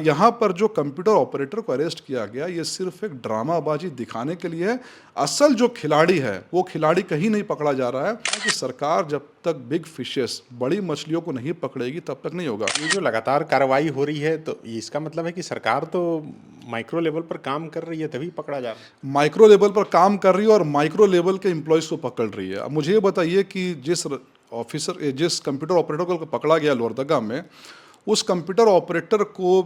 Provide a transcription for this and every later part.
यहाँ पर जो कंप्यूटर ऑपरेटर को अरेस्ट किया गया, ये सिर्फ एक ड्रामाबाजी दिखाने के लिए है। असल जो खिलाड़ी है वो खिलाड़ी कहीं नहीं पकड़ा जा रहा है कि सरकार जब तक बिग फिशेस, बड़ी मछलियों को नहीं पकड़ेगी तब तक नहीं होगा। ये जो लगातार कार्रवाई हो रही है तो इसका मतलब है कि सरकार तो माइक्रो लेवल पर काम कर रही है तभी पकड़ा जा रहा है। माइक्रो लेवल पर काम कर रही है और माइक्रो लेवल के एम्प्लॉयज़ को पकड़ रही है। अब मुझे ये बताइए कि जिस कंप्यूटर ऑपरेटर को पकड़ा गया लोहरदगा में, उस कंप्यूटर ऑपरेटर को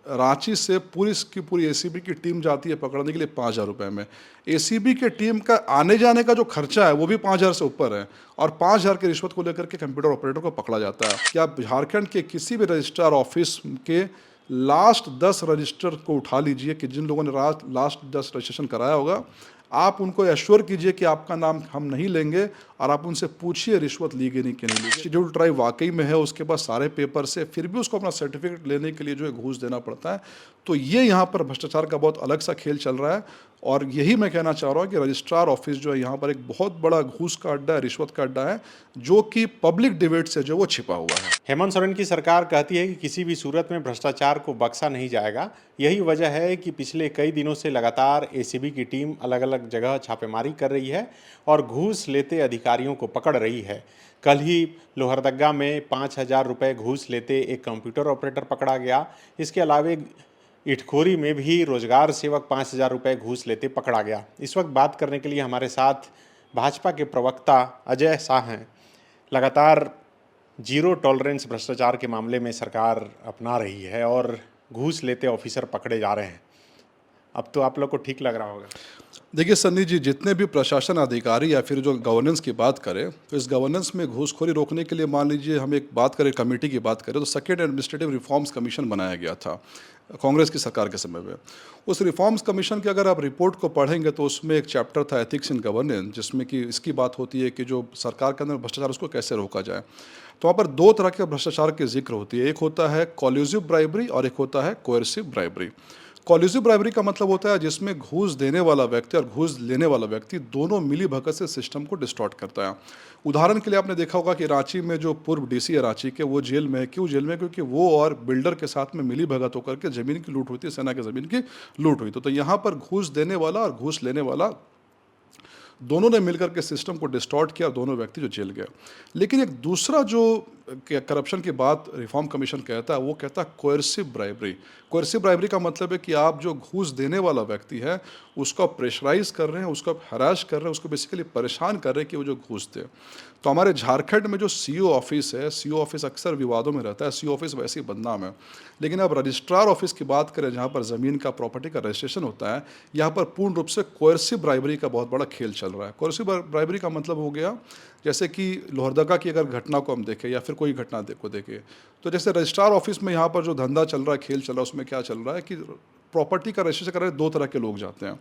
रांची से पूरी एसीबी की टीम जाती है पकड़ने के लिए 5,000 रुपये में। एसीबी के टीम का आने जाने का जो खर्चा है वो भी 5,000 से ऊपर है, और 5,000 की रिश्वत को लेकर के कंप्यूटर ऑपरेटर को पकड़ा जाता है। क्या आप झारखंड के किसी भी रजिस्ट्रार ऑफिस के लास्ट 10 रजिस्टर को उठा लीजिए कि जिन लोगों ने लास्ट 10 रजिस्ट्रेशन कराया होगा, आप उनको एश्योर कीजिए कि आपका नाम हम नहीं लेंगे, और आप उनसे पूछिए रिश्वत ली गई नहीं कि नहीं ली गई। शेड्यूल ट्राइब वाकई में है, उसके पास सारे पेपर से, फिर भी उसको अपना सर्टिफिकेट लेने के लिए जो है घूस देना पड़ता है। तो ये यहाँ पर भ्रष्टाचार का बहुत अलग सा खेल चल रहा है, और यही मैं कहना चाह रहा हूँ कि रजिस्ट्रार ऑफिस जो है यहाँ पर एक बहुत बड़ा घूस का अड्डा है, रिश्वत का अड्डा है, जो कि पब्लिक डिबेट से जो वो छिपा हुआ है। हेमंत सोरेन की सरकार कहती है कि किसी भी सूरत में भ्रष्टाचार को बख्शा नहीं जाएगा। यही वजह है कि पिछले कई दिनों से लगातार एसीबी की टीम अलग अलग जगह छापेमारी कर रही है और घूस लेते अधिकारियों को पकड़ रही है। कल ही लोहरदगा में 5,000 रुपये घूस लेते एक कंप्यूटर ऑपरेटर पकड़ा गया। इसके अलावा इटखोरी में भी रोजगार सेवक 5,000 रुपये घूस लेते पकड़ा गया। इस वक्त बात करने के लिए हमारे साथ भाजपा के प्रवक्ता अजय शाह हैं। लगातार जीरो टॉलरेंस भ्रष्टाचार के मामले में सरकार अपना रही है और घूस लेते ऑफिसर पकड़े जा रहे हैं। अब तो आप लोग को ठीक लग रहा होगा। देखिए सन्नी जी, जितने भी प्रशासन अधिकारी या फिर जो गवर्नेंस की बात करें, तो इस गवर्नेंस में घूसखोरी रोकने के लिए मान लीजिए हम एक बात करें, कमेटी की बात करें, तो सेकेंड एडमिनिस्ट्रेटिव रिफॉर्म्स कमीशन बनाया गया था कांग्रेस की सरकार के समय में। उस रिफॉर्म्स कमीशन की अगर आप रिपोर्ट को पढ़ेंगे तो उसमें एक चैप्टर था एथिक्स इन गवर्नेंस, जिसमें कि इसकी बात होती है कि जो सरकार के अंदर भ्रष्टाचार उसको कैसे रोका जाए। तो वहाँ पर दो तरह के भ्रष्टाचार की जिक्र होती है, एक होता है कॉल्यूसिव ब्राइबरी और एक होता है कोएर्सिव ब्राइबरी। कॉल्यूसिव ब्राइबरी का मतलब होता है जिसमें घूस देने वाला व्यक्ति और घूस लेने वाला व्यक्ति दोनों मिली भगत से सिस्टम को डिस्टॉर्ट करता है। उदाहरण के लिए आपने देखा होगा कि रांची में जो पूर्व डीसी है रांची के, वो जेल में है। क्यों जेल में? क्योंकि वो और बिल्डर के साथ में मिली भगत होकर के ज़मीन की लूट हुई थी, सेना की ज़मीन की लूट हुई। तो यहाँ पर घूस देने वाला और घूस लेने वाला दोनों ने मिलकर के सिस्टम को डिस्टॉर्ट किया, दोनों व्यक्ति जो जेल गए। लेकिन एक दूसरा जो करप्शन की बात रिफॉर्म कमीशन कहता है, वो कहता है कोएर्सिव ब्राइबरी। कोएर्सिव ब्राइबरी का मतलब है कि आप जो घूस देने वाला व्यक्ति है उसको प्रेशराइज कर रहे हैं, उसको हरास कर रहे हैं, उसको बेसिकली परेशान कर रहे हैं कि वो जो घूस दे। तो हमारे झारखंड में जो सीओ ऑफिस है, सीओ ऑफिस अक्सर विवादों में रहता है, सीओ ऑफिस वैसे ही बदनाम है। लेकिन अब रजिस्ट्रार ऑफिस की बात करें, जहाँ पर ज़मीन का, प्रॉपर्टी का रजिस्ट्रेशन होता है, यहाँ पर पूर्ण रूप से कोएर्सिव ब्राइबरी का बहुत बड़ा खेल चल रहा है। कोएर्सिव ब्राइबरी का मतलब हो गया, जैसे कि लोहरदगा की अगर घटना को हम देखें या फिर कोई घटना को देखें, तो जैसे रजिस्ट्रार ऑफिस में यहाँ पर जो धंधा चल रहा है, खेल चल रहा है, उसमें क्या चल रहा है कि प्रॉपर्टी का रजिस्ट्रेशन कर रहे दो तरह के लोग जाते हैं।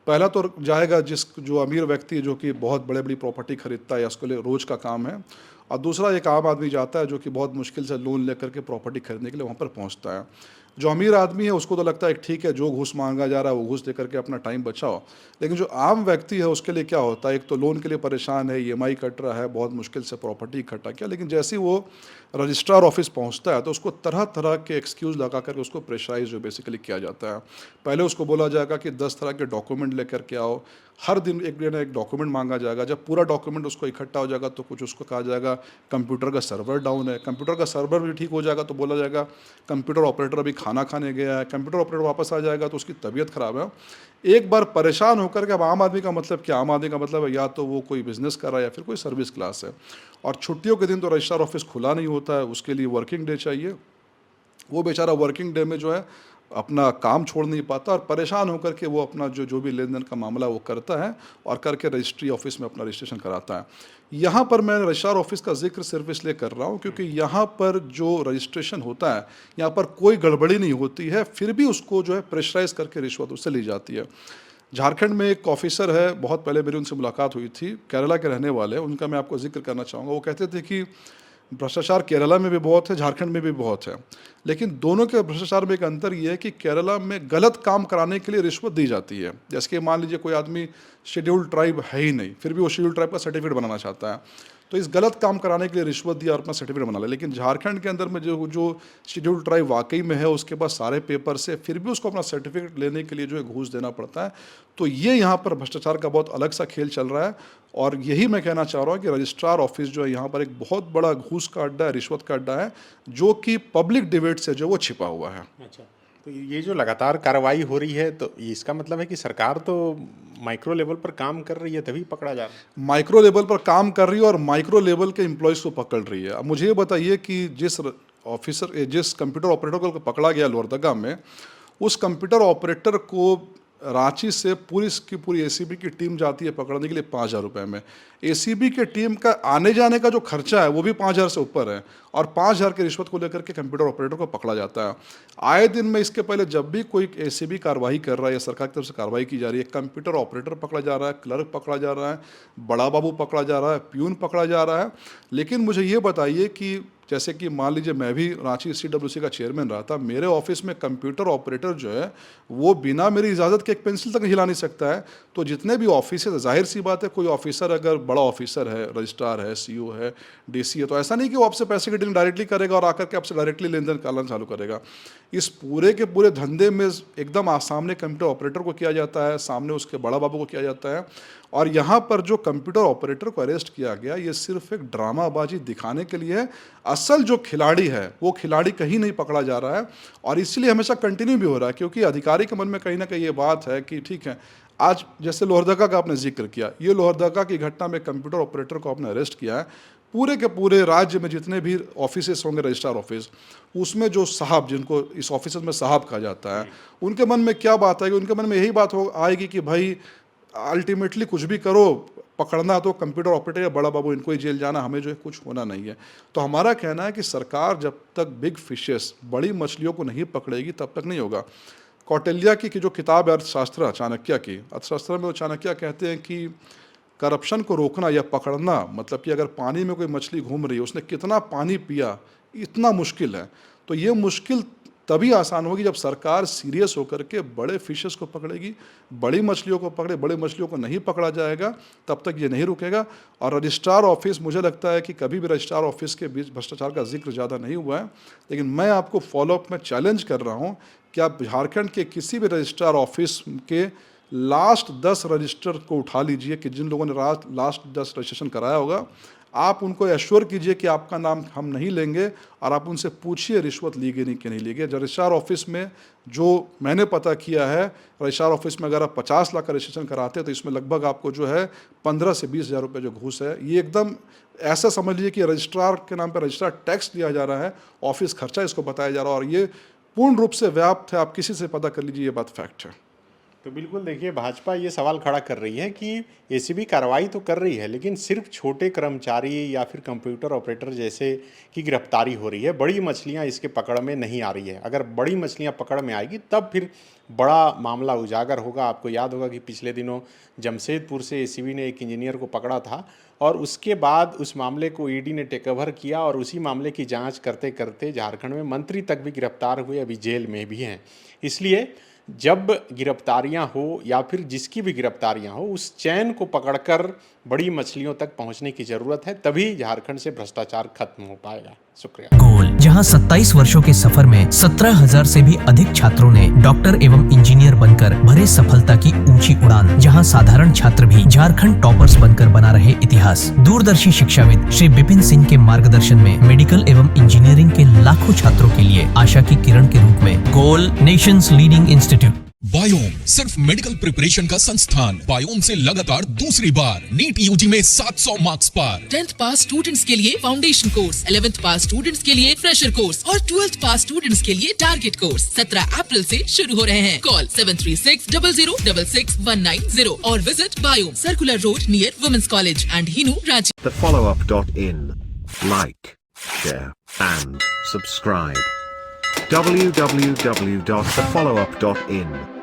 पहला तो जाएगा जो अमीर व्यक्ति है, जो कि बहुत बड़ी प्रॉपर्टी खरीदता है या उसके लिए रोज़ का काम है, और दूसरा एक आम आदमी जाता है जो कि बहुत मुश्किल से लोन लेकर के प्रॉपर्टी खरीदने के लिए वहाँ पर पहुँचता है। जो अमीर आदमी है उसको तो लगता है ठीक है, जो घूस मांगा जा रहा है वो घूस दे करके अपना टाइम बचाओ। लेकिन जो आम व्यक्ति है उसके लिए क्या होता है, एक तो लोन के लिए परेशान है, ईएमआई कट रहा है, बहुत मुश्किल से प्रॉपर्टी इकट्ठा किया, लेकिन जैसे ही वो रजिस्ट्रार ऑफिस पहुंचता है तो उसको तरह तरह के एक्सक्यूज़ लगा करके उसको प्रेशराइज जो बेसिकली किया जाता है। पहले उसको बोला जाएगा कि 10 तरह के डॉक्यूमेंट लेकर के आओ, हर दिन एक डॉक्यूमेंट मांगा जाएगा। जब पूरा डॉक्यूमेंट उसको इकट्ठा हो जाएगा तो कुछ उसको कहा जाएगा कंप्यूटर का सर्वर डाउन है। कंप्यूटर का सर्वर भी ठीक हो जाएगा तो बोला जाएगा कंप्यूटर ऑपरेटर अभी खाना खाने गया है। कंप्यूटर ऑपरेटर वापस आ जाएगा तो उसकी तबीयत खराब है। एक बार परेशान होकर के, अब आम आदमी का मतलब क्या? आम आदमी का मतलब है या तो वो कोई बिजनेस कर रहा है या फिर कोई सर्विस क्लास है, और छुट्टियों के दिन तो रजिस्ट्रार ऑफिस खुला नहीं होता है, उसके लिए वर्किंग डे चाहिए। वो बेचारा वर्किंग डे में जो है अपना काम छोड़ नहीं पाता, और परेशान होकर के वो अपना जो भी लेन देन का मामला वो करता है और करके रजिस्ट्री ऑफिस में अपना रजिस्ट्रेशन कराता है। यहाँ पर मैं रजिस्ट्रार ऑफिस का जिक्र सिर्फ इसलिए कर रहा हूँ क्योंकि यहाँ पर जो रजिस्ट्रेशन होता है, यहाँ पर कोई गड़बड़ी नहीं होती है, फिर भी उसको जो है प्रेशराइज करके रिश्वत उससे ली जाती है। झारखंड में एक ऑफिसर है, बहुत पहले मेरी उनसे मुलाकात हुई थी, केरला के रहने वाले, उनका मैं आपको जिक्र करना चाहूँगा। वो कहते थे कि भ्रष्टाचार केरला में भी बहुत है, झारखंड में भी बहुत है, लेकिन दोनों के भ्रष्टाचार में एक अंतर ये है कि केरला में गलत काम कराने के लिए रिश्वत दी जाती है। जैसे कि मान लीजिए कोई आदमी शेड्यूल्ड ट्राइब है ही नहीं, फिर भी वो शेड्यूल्ड ट्राइब का सर्टिफिकेट बनाना चाहता है, तो इस गलत काम कराने के लिए रिश्वत दिया और अपना सर्टिफिकेट बना लिया। लेकिन झारखंड के अंदर में जो शेड्यूल ट्राइब वाकई में है, उसके पास सारे पेपर से, फिर भी उसको अपना सर्टिफिकेट लेने के लिए जो है घूस देना पड़ता है। तो ये यहाँ पर भ्रष्टाचार का बहुत अलग सा खेल चल रहा है, और यही मैं कहना चाह रहा हूँ कि रजिस्ट्रार ऑफिस जो है यहाँ पर एक बहुत बड़ा घूस का अड्डा है, रिश्वत का अड्डा है, जो कि पब्लिक डिबेट से जो वो छिपा हुआ है। अच्छा, तो ये जो लगातार कार्रवाई हो रही है, तो इसका मतलब है कि सरकार तो माइक्रो लेवल पर काम कर रही है, तभी पकड़ा जा रहा है। माइक्रो लेवल पर काम कर रही है और माइक्रो लेवल के एम्प्लॉयज़ को पकड़ रही है। अब मुझे ये बताइए कि जिस कंप्यूटर ऑपरेटर को पकड़ा गया लोहरदगा में, उस कंप्यूटर ऑपरेटर को रांची से पूरी की पूरी एसीबी की टीम जाती है पकड़ने के लिए 5,000 रुपये में। एसीबी की टीम का आने जाने का जो खर्चा है वो भी 5,000 से ऊपर है, और 5,000 की रिश्वत को लेकर के कंप्यूटर ऑपरेटर को पकड़ा जाता है। आए दिन में इसके पहले जब भी कोई एसीबी कार्रवाई कर रहा है या सरकार की तरफ से कार्रवाई की जा रही है, कंप्यूटर ऑपरेटर पकड़ा जा रहा है, क्लर्क पकड़ा जा रहा है, बड़ा बाबू पकड़ा जा रहा है, प्यून पकड़ा जा रहा है। लेकिन मुझे ये बताइए कि जैसे कि मान लीजिए मैं भी रांची CWC का चेयरमैन रहा था, मेरे ऑफिस में कंप्यूटर ऑपरेटर जो है वो बिना मेरी इजाज़त के एक पेंसिल तक हिला नहीं सकता है। तो जितने भी ऑफिस है, जाहिर सी बात है, कोई ऑफिसर अगर बड़ा ऑफिसर है, रजिस्ट्रार है, CO है, DC है, तो ऐसा नहीं कि वो आपसे पैसे की डीलिंग डायरेक्टली करेगा और आकर के आपसे डायरेक्टली लेन देन करना चालू करेगा। इस पूरे के पूरे धंधे में एकदम सामने कंप्यूटर ऑपरेटर को किया जाता है, सामने उसके बड़ा बाबू को किया जाता है। और यहाँ पर जो कंप्यूटर ऑपरेटर को अरेस्ट किया गया, ये सिर्फ एक ड्रामाबाजी दिखाने के लिए है। असल जो खिलाड़ी है वो खिलाड़ी कहीं नहीं पकड़ा जा रहा है, और इसलिए हमेशा कंटिन्यू भी हो रहा है, क्योंकि अधिकारी के मन में कहीं ना कहीं ये बात है कि ठीक है, आज जैसे लोहरदगा का आपने जिक्र किया, ये लोहरदगा की घटना में कंप्यूटर ऑपरेटर को आपने अरेस्ट किया है। पूरे के पूरे राज्य में जितने भी ऑफिसेस होंगे रजिस्ट्रार ऑफिस, उसमें जो साहब, जिनको इस ऑफिस में साहब कहा जाता है, उनके मन में क्या बात आएगी? उनके मन में यही बात आएगी कि भाई अल्टीमेटली कुछ भी करो, पकड़ना तो कंप्यूटर ऑपरेटर या बड़ा बाबू, इनको ही जेल जाना, हमें जो है कुछ होना नहीं है। तो हमारा कहना है कि सरकार जब तक बिग फिशेस, बड़ी मछलियों को नहीं पकड़ेगी, तब तक नहीं होगा। कौटिल्य की जो किताब है अर्थशास्त्र, चाणक्य की, अर्थशास्त्र में वो चाणक्य कहते हैं कि करप्शन को रोकना या पकड़ना, मतलब कि अगर पानी में कोई मछली घूम रही है, उसने कितना पानी पिया, इतना मुश्किल है। तो ये मुश्किल तभी आसान होगी जब सरकार सीरियस होकर के बड़े फिशेस को पकड़ेगी, बड़ी मछलियों को पकड़े। बड़ी मछलियों को नहीं पकड़ा जाएगा तब तक ये नहीं रुकेगा। और रजिस्ट्रार ऑफिस, मुझे लगता है कि कभी भी रजिस्ट्रार ऑफिस के बीच भ्रष्टाचार का जिक्र ज़्यादा नहीं हुआ है, लेकिन मैं आपको फॉलोअप में चैलेंज कर रहा हूँ कि आप झारखंड के किसी भी रजिस्ट्रार ऑफिस के लास्ट 10 रजिस्टर को उठा लीजिए कि जिन लोगों ने लास्ट 10 रजिस्ट्रेशन कराया होगा, आप उनको एश्योर कीजिए कि आपका नाम हम नहीं लेंगे, और आप उनसे पूछिए रिश्वत ली गई कि नहीं ली गई। रजिस्ट्रार ऑफिस में जो मैंने पता किया है, रजिस्ट्रार ऑफिस में अगर आप 50 लाख का रजिस्ट्रेशन कराते हैं तो इसमें लगभग आपको जो है 15 से 20 हज़ार रुपये जो घूस है, ये एकदम ऐसा समझ लीजिए कि रजिस्ट्रार के नाम पर रजिस्ट्रार टैक्स दिया जा रहा है, ऑफिस खर्चा इसको बताया जा रहा है, और ये पूर्ण रूप से व्याप्त है। आप किसी से पता कर लीजिए, ये बात फैक्ट है। तो बिल्कुल देखिए, भाजपा ये सवाल खड़ा कर रही है कि एसीबी कार्रवाई तो कर रही है, लेकिन सिर्फ छोटे कर्मचारी या फिर कंप्यूटर ऑपरेटर जैसे की गिरफ्तारी हो रही है, बड़ी मछलियां इसके पकड़ में नहीं आ रही है। अगर बड़ी मछलियां पकड़ में आएगी तब फिर बड़ा मामला उजागर होगा। आपको याद होगा कि पिछले दिनों जमशेदपुर से एसीबी ने एक इंजीनियर को पकड़ा था, और उसके बाद उस मामले को ईडी ने टेक ओवर किया, और उसी मामले की जाँच करते करते झारखंड में मंत्री तक भी गिरफ्तार हुए, अभी जेल में भी हैं। इसलिए जब गिरफ्तारियां हो या फिर जिसकी भी गिरफ्तारियां हो, उस चैन को पकड़कर बड़ी मछलियों तक पहुंचने की जरूरत है, तभी झारखंड से भ्रष्टाचार खत्म हो पाएगा। शुक्रिया। गोल, जहां 27 वर्षों के सफर में 17,000 से भी अधिक छात्रों ने डॉक्टर एवं इंजीनियर बनकर भरे सफलता की ऊंची उड़ान, जहां साधारण छात्र भी झारखंड टॉपर्स बनकर बना रहे इतिहास। दूरदर्शी शिक्षाविद श्री विपिन सिंह के मार्गदर्शन में मेडिकल एवं इंजीनियरिंग के लाखों छात्रों के लिए आशा की किरण के रूप में गोल, नेशंस लीडिंग इंस्टीट्यूट। बायोम सिर्फ मेडिकल प्रिपरेशन का संस्थान। बायोम से लगातार दूसरी बार नीट यूजी में 700 मार्क्स पार। 10th पास स्टूडेंट्स के लिए फाउंडेशन कोर्स, 11th पास स्टूडेंट्स के लिए फ्रेशर कोर्स और 12th पास स्टूडेंट्स के लिए टारगेट कोर्स 17 अप्रैल से शुरू हो रहे हैं। कॉल 7360066190 और visit Biome, circular road near women's college and Hinoo, Ranchi. thefollowup.in. Like, share and subscribe. www.thefollowup.in